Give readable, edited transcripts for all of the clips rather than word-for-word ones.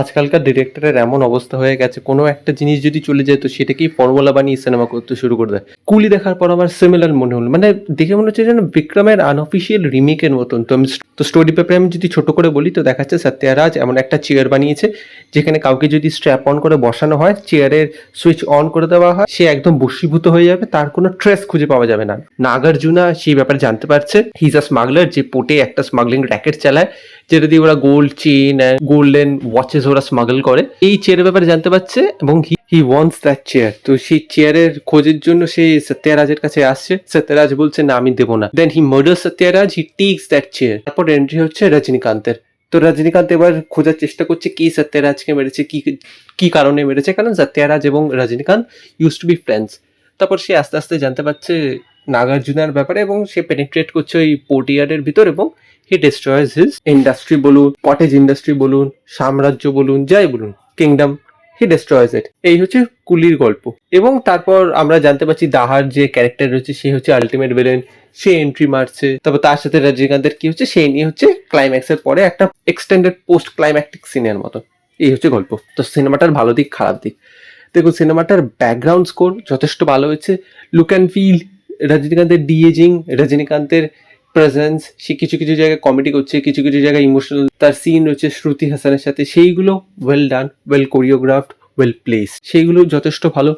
আজকালকার ডিরেক্টরের এমন অবস্থা হয়ে গেছে, কোনো একটা জিনিস যদি চলে যায় তো সেটাকেই ফর্মুলা বানিয়ে সিনেমা করতে শুরু করে দেয়। কুলি দেখার পর আমার সিমিলার মনে হলো, মানে দেখে মনে হচ্ছে যেন বিক্রমের আনঅফিসিয়াল রিমেকের মতন। তো স্টোরি পেপারে আমি যদি ছোট করে বলি তো দেখাচ্ছে সত্যারাজ এমন একটা চেয়ার বানিয়েছে যেখানে কাউকে যদি স্ট্র্যাপ অন করে বসানো হয়, চেয়ারের সুইচ অন করে দেওয়া হয়, সে একদম বশীভূত হয়ে যাবে, তার কোনো ট্রেস খুঁজে পাওয়া যাবে না। নাগার্জুনা সেই ব্যাপারে জানতে পারছে, হি ইজ আ স্মাগলার, যে পোর্টে একটা স্মাগলিং র্যাকেট চালায় যেটা দিয়ে ওরা গোল্ড চেইন গোল্ডেন ওয়াচেস ওরা স্মাগল করে। এই চেয়ারের ব্যাপারে জানতে পারছে এবং হি ওয়ান্টস দ্যাট চেয়ার। তো সেই চেয়ারের খোঁজের জন্য সে সত্যারাজের কাছে আসছে। সত্যারাজ বলছে না, আমি দেবো না। Then he murder Sathyaraj, he takes that chair. তারপর এন্ট্রি হচ্ছে রজনীকান্তের। তো রজনীকান্ত এবার খোঁজার চেষ্টা করছে কি সত্যারাজকে মেরেছে, কি কারণে মেরেছে, কারণ সত্যারাজ এবং Rajinikanth used to be friends. তারপর সে আস্তে আস্তে জানতে পারছে নাগার্জুনার ব্যাপারে এবং সে পেনিট্রেট করছে ওই পোর্টিয়ার্ডের ভিতর এবং হি ডিস্ট্রয়েজ হিজ ইন্ডাস্ট্রি বলুন, কটেজ ইন্ডাস্ট্রি বলুন, সাম্রাজ্য বলুন, যাই বলুন, কিংডম, হি ডিস্ট্রয়েজ ইট। এই হচ্ছে কুলির গল্প। এবং তারপর আমরা জানতে পারছি দাহার যে ক্যারেক্টার রয়েছে সে হচ্ছে আলটিমেট ভিলেন, সে এন্ট্রি মারছে। তারপর তার সাথে রজনীকান্তের কি হচ্ছে সেই নিয়ে হচ্ছে ক্লাইম্যাক্সের পরে একটা এক্সটেন্ডেড পোস্ট ক্লাইম্যাক্টিক সিনের মতো। এই হচ্ছে গল্প। তো সিনেমাটার ভালো দিক খারাপ দিক দেখুন, সিনেমাটার ব্যাকগ্রাউন্ড স্কোর যথেষ্ট ভালো হয়েছে। লুক অ্যান্ড ফিল, রজনীকান্তের ডিএজিং, রজনীকান্তের প্রেজেন্স, সে কিছু কিছু জায়গায় কমেডি করছে, কিছু কিছু জায়গায় ইমোশনাল। তার সিন রয়েছে শ্রুতি হাসানের সাথে, সেইগুলো well done, well কোরিওগ্রাফড, well place, সেইগুলো যথেষ্ট ভালো।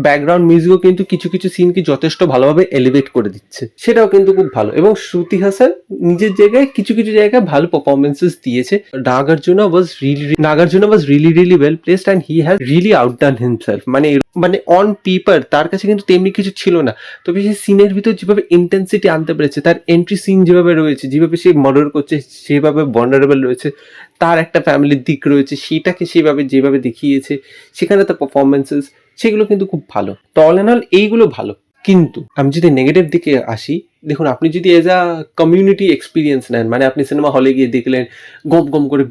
ব্যাকগ্রাউন্ড মিউজিকও কিন্তু কিছু কিছু সিনকে যথেষ্ট ভালোভাবে এলিভেট করে দিচ্ছে, সেটাও কিন্তু খুব ভালো। এবং শ্রুতি হাসান নিজের জায়গায় কিছু কিছু জায়গায় ভালো পারফরমেন্সেস দিয়েছে। Nagarjuna was really really well placed and he has really outdone himself. মানে অন পেপার তার কাছে কিন্তু তেমনি কিছু ছিল না, তবে সেই সিনের ভিতর যেভাবে ইন্টেন্সিটি আনতে পেরেছে, তার এন্ট্রি সিন যেভাবে রয়েছে, যেভাবে সে মার্ডার করছে, সেভাবে ভালনারেবল রয়েছে, তার একটা ফ্যামিলির দিক রয়েছে, সেটাকে সেভাবে যেভাবে দেখিয়েছে, সেখানে তার পারফরমেন্সেস, সেগুলো কিন্তু খুব ভালো। তো অল অ্যান্ড অল এইগুলো ভালো। কিন্তু আমি যদি নেগেটিভ দিকে আসি, দেখুন আপনি যদি এজ আ কমিউনিটি এক্সপিরিয়েন্স নেন, মানে আপনি সিনেমা হলে গিয়ে দেখলেন গম গম করে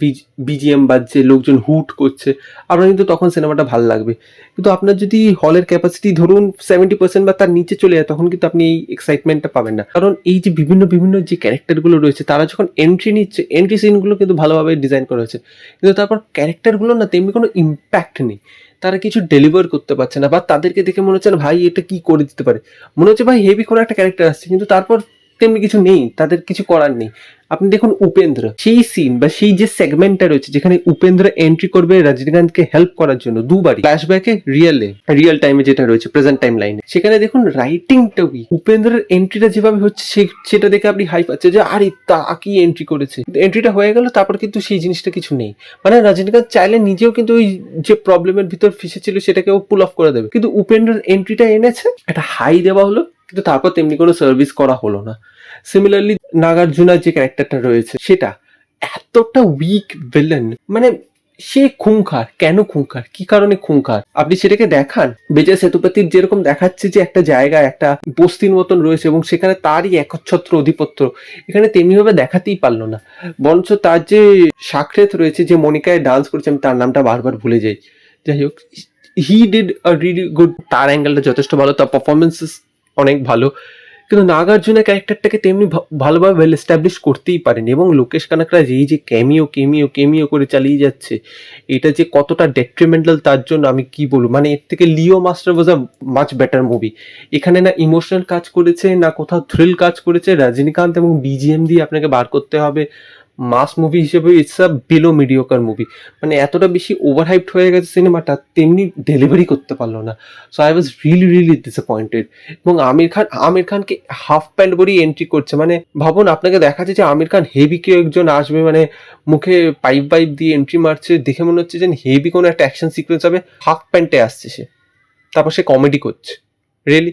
বিজিএম বাজছে, লোকজন হুট করছে, আপনার কিন্তু তখন সিনেমাটা ভালো লাগবে। কিন্তু আপনার যদি হলের ক্যাপাসিটি ধরুন 70% বা তার নিচে চলে যায়, তখন কিন্তু আপনি এই এক্সাইটমেন্টটা পাবেন না। কারণ এই যে বিভিন্ন বিভিন্ন যে ক্যারেক্টারগুলো রয়েছে, তারা যখন এন্ট্রি নিচ্ছে, এন্ট্রি সিনগুলো কিন্তু ভালোভাবে ডিজাইন করা হয়েছে, কিন্তু তারপর ক্যারেক্টারগুলো না তেমনি কোনো ইম্প্যাক্ট নেই, তারা কিছু ডেলিভার করতে পারছে না, বা তাদেরকে দেখে মনে হচ্ছে না ভাই এটা কি করে দিতে পারে, মনে হচ্ছে ভাই হেভি কোনো একটা ক্যারেক্টার আসছে, কিন্তু তারপর তেমনি কিছু নেই, তাদের কিছু করার নেই। আপনি দেখুন উপেন্দ্র, সেই সিন বা সেই যে সেগমেন্টটা রয়েছে যেখানে উপেন্দ্র এন্ট্রি করবে রজনীকান্তকে হেল্প করার জন্য দুবারই, ফ্ল্যাশব্যাকে রিয়েল টাইমে যেটা রয়েছে প্রেজেন্ট টাইম লাইনে, সেখানে দেখুন রাইটিংটা উপেন্দ্রের এন্ট্রিটা যেভাবে হচ্ছে সেটা দেখে আপনি হাই পাচ্ছে যে আরে তা কি এন্ট্রি করেছে, এন্ট্রিটা হয়ে গেল, তারপর কিন্তু সেই জিনিসটা কিছু নেই। মানে রজনীকান্ত চাইলে নিজেও কিন্তু ওই যে প্রবলেমের ভিতর ফেসেছিল সেটাকে ও পুল অফ করে দেবে, কিন্তু উপেন্দ্রের এন্ট্রিটা এনেছে, একটা হাই দেওয়া হলো, কিন্তু তারপর তেমনি কোনো সার্ভিস করা হলো না। সিমিলারলি নাগার্জুনার যে ক্যারেক্টারটা রয়েছে সেটা এতটা উইক ভিলেন, মানে সে খুংখার, কেন খুংখার, কি কারণে খুংখার আপনি সেটাকে দেখান। বিজয় সেতুপতির যেরকম দেখাচ্ছে যে একটা জায়গা, একটা বস্তির মতন রয়েছে এবং সেখানে তারই একচ্ছত্র অধিপত্য, এখানে তেমনি ভাবে দেখাতেই পারলো না। বরঞ্চ তার যে সাকরেত রয়েছে, যে মনিকায় ডান্স করেছে, আমি তার নামটা বারবার ভুলে যাই, যাই হোক, he did a really good, তার অ্যাঙ্গেলটা যথেষ্ট ভালো, তার পারফরমেন্সেস অনেক ভালো, কিন্তু নাগার্জুনা ক্যারেক্টারটাকে তেমনি ভালোভাবে ওয়েল এস্টাবলিশ করতেই পারেনি। এবং লোকেশ কানাকরাজ এই যে ক্যামিও করে চালিয়ে যাচ্ছে, এটা যে কতটা ডেট্রিমেন্টাল তার জন্য আমি কি বলবো। মানে এর থেকে Leo Master was a much better movie. এখানে না ইমোশনাল কাজ করেছে, না কোথাও থ্রিল কাজ করেছে, রজনীকান্ত এবং বিজিএম দিয়ে আপনাকে বার করতে হবে। মাস মুভি হিসেবে it's a below mediocre movie. মানে এতটা বেশি ওভারহাইপড হয়ে গেছে সিনেমাটা, তেমনি ডেলিভারি করতে পারলো না। So I was really disappointed. এবং আমির খানকে হাফ প্যান্ট পরেই এন্ট্রি করছে। মানে ভাবুন, আপনাকে দেখাচ্ছে যে আমির খান হেভি কেউ একজন আসবে, মানে মুখে পাইপ দিয়ে এন্ট্রি মারছে, দেখে মনে হচ্ছে যে হেভি কোনো একটা অ্যাকশন সিকোয়েন্স হবে, হাফ প্যান্টে আসছে সে, তারপর সে কমেডি করছে। রিয়েলি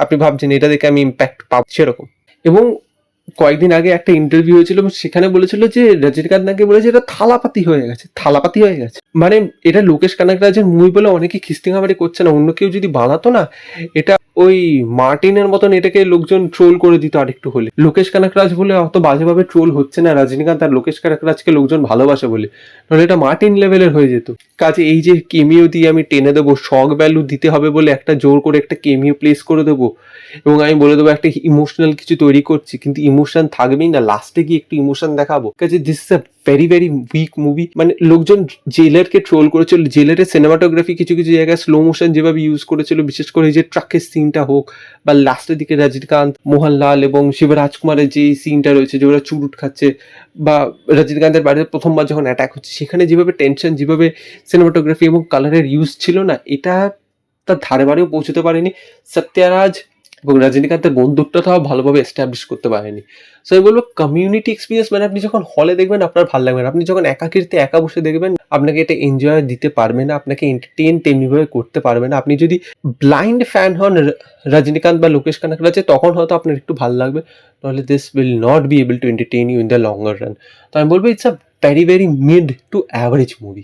আপনি ভাবছেন এটা দেখে আমি ইম্প্যাক্ট পাচ্ছি এরকম? এবং কয়েকদিন আগে একটা ইন্টারভিউ হয়েছিল, সেখানে বলেছিল যে রজনীকান্ত নাকি বলেছে এটা থালাপাতি হয়ে গেছে। মানে এটা লোকেশ কানাকরাজের মুভি বলে অনেকে খিস্তিঙামারি করছে না, অন্য কেউ যদি বানাতো না, এটা ওই মার্টিনের মতন এটাকে লোকজন ট্রোল করে দিত আরেকটু হলে। লোকেশ কানাকরাজ বলে অত বাজেভাবে ট্রোল হচ্ছে না রজনীকান্ত আর লোকেশ কানাকরাজকে লোকজন ভালোবাসে বলে, নাহলে এটা মার্টিন লেভেলের হয়ে যেত। কাজে এই যে কেমিও দিয়ে আমি টেনে দেবো, শক ভ্যালু দিতে হবে বলে একটা জোর করে একটা কেমিও প্লেস করে দেবো এবং আমি বলে দেবো একটা ইমোশনাল কিছু তৈরি করছি, কিন্তু ইমোশন থাকবেই না, লাস্টে গিয়ে একটু ইমোশন দেখাবো। কাজে this is a very very weak movie. মানে লোকজন জেলারকে ট্রোল করেছিল, জেলারের সিনেমাটোগ্রাফি কিছু কিছু জায়গায় স্লো মোশন যেভাবে ইউজ করেছিল, বিশেষ করে এই যে ট্রাকের সিনটা হোক বা লাস্টের দিকে রজনীকান্ত, মোহনলাল এবং শিবরাজকুমারের যে সিনটা রয়েছে যে ওরা চুরুট খাচ্ছে, বা রজনীকান্তের বাড়িতে প্রথমবার যখন অ্যাটাক হচ্ছে সেখানে যেভাবে টেনশন, যেভাবে সিনেমাটোগ্রাফি এবং কালারের ইউজ ছিল না, এটা তার ধারে বারেও পৌঁছতে পারেনি। সত্যারাজ এবং রজনীকান্তের বন্ধুত্বটাও ভালোভাবে এস্টাবলিশ করতে পারেনি। সো আমি বলবো কমিউনিটি এক্সপিরিয়েন্স মানে আপনি যখন হলে দেখবেন আপনার ভালো লাগবে না, আপনি যখন একাকিত্বে একা বসে দেখবেন আপনাকে এটা এনজয় দিতে পারবে না, আপনাকে এন্টারটেন তেমনিভাবে করতে পারবে না। আপনি যদি ব্লাইন্ড ফ্যান হন রজনীকান্ত বা লোকেশ কানাকরাজের, তখন হয়তো আপনার একটু ভালো লাগবে, নাহলে this will not be able to entertain you in the longer run. তো আমি বলবো it's a very very mid to average movie.